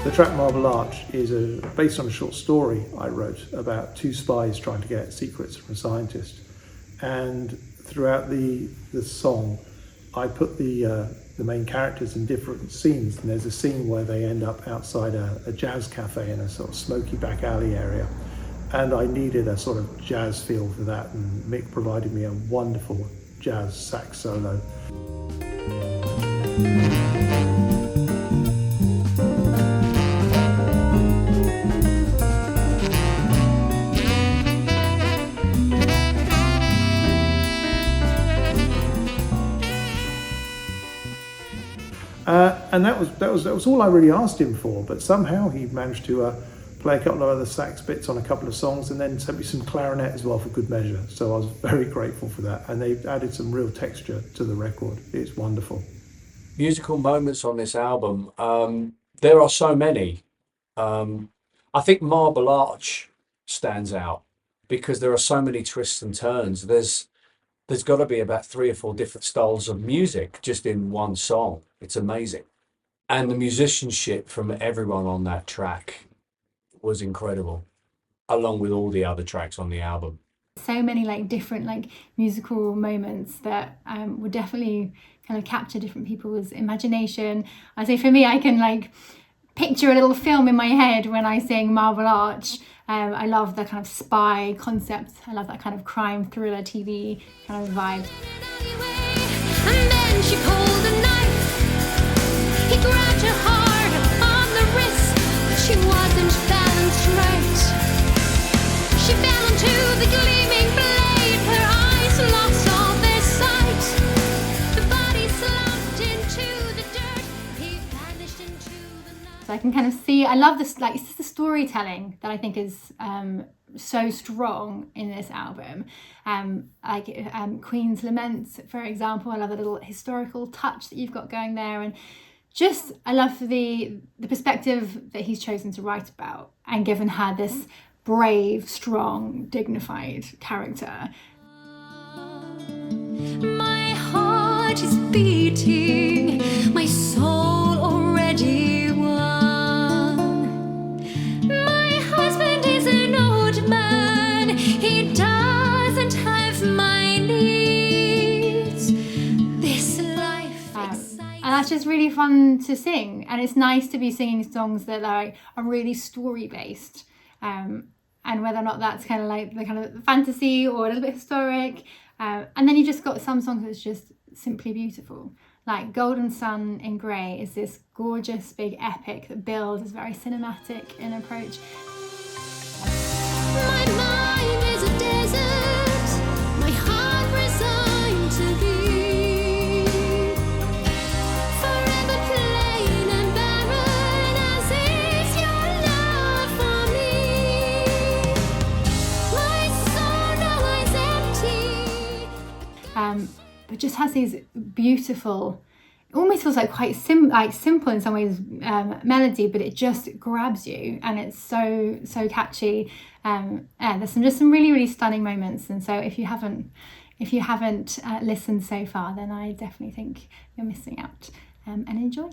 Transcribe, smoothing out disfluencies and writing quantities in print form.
The track Marble Arch is based on a short story I wrote about two spies trying to get secrets from a scientist. And throughout the song, I put the main characters in different scenes. And there's a scene where they end up outside a jazz cafe in a sort of smoky back alley area. And I needed a sort of jazz feel for that, and Mick provided me a wonderful jazz sax solo. And that was all I really asked him for, but somehow he managed to play a couple of other sax bits on a couple of songs, and then sent me some clarinet as well for good measure. So I was very grateful for that, and they've added some real texture to the record. It's wonderful. Musical moments on this album, there are so many. I think Marble Arch stands out because there are so many twists and turns. There's got to be about 3 or 4 different styles of music just in one song. It's amazing. And the musicianship from everyone on that track was incredible, along with all the other tracks on the album. So many different musical moments that would definitely kind of capture different people's imagination. I say for me, I can picture a little film in my head when I sing Marble Arch. I love the kind of spy concept. I love that kind of crime thriller TV kind of vibe. And then she pulled a knife. He grabbed her hard on the wrist, but she wasn't balanced right. She fell into the gleaming blade. Her eyes lost all their sight. The body slumped into the dirt. He vanished into the night. So I can kind of see, I love this, it's the storytelling that I think is so strong in this album. Queen's Lament, for example, I love the little historical touch that you've got going there, and just I love the perspective that he's chosen to write about and given her this brave, strong, dignified character. My heart is beating, my soul already won. My husband is an old man, he doesn't have my needs. This life excites. And that's just really fun to sing, and it's nice to be singing songs that are really story-based. And whether or not that's kind of the kind of fantasy or a little bit historic. And then you just got some songs that's just simply beautiful. Like Golden Sun in Grey is this gorgeous big epic that builds, is very cinematic in approach. My mind is a desert, my heart resigned to thee. Forever plain and barren as is your love for me. My soul now is empty. But just has these beautiful, it almost feels quite simple in some ways, melody, but it just grabs you, and it's so catchy. There's some really, really stunning moments, and so if you haven't listened so far, then I definitely think you're missing out. And enjoy.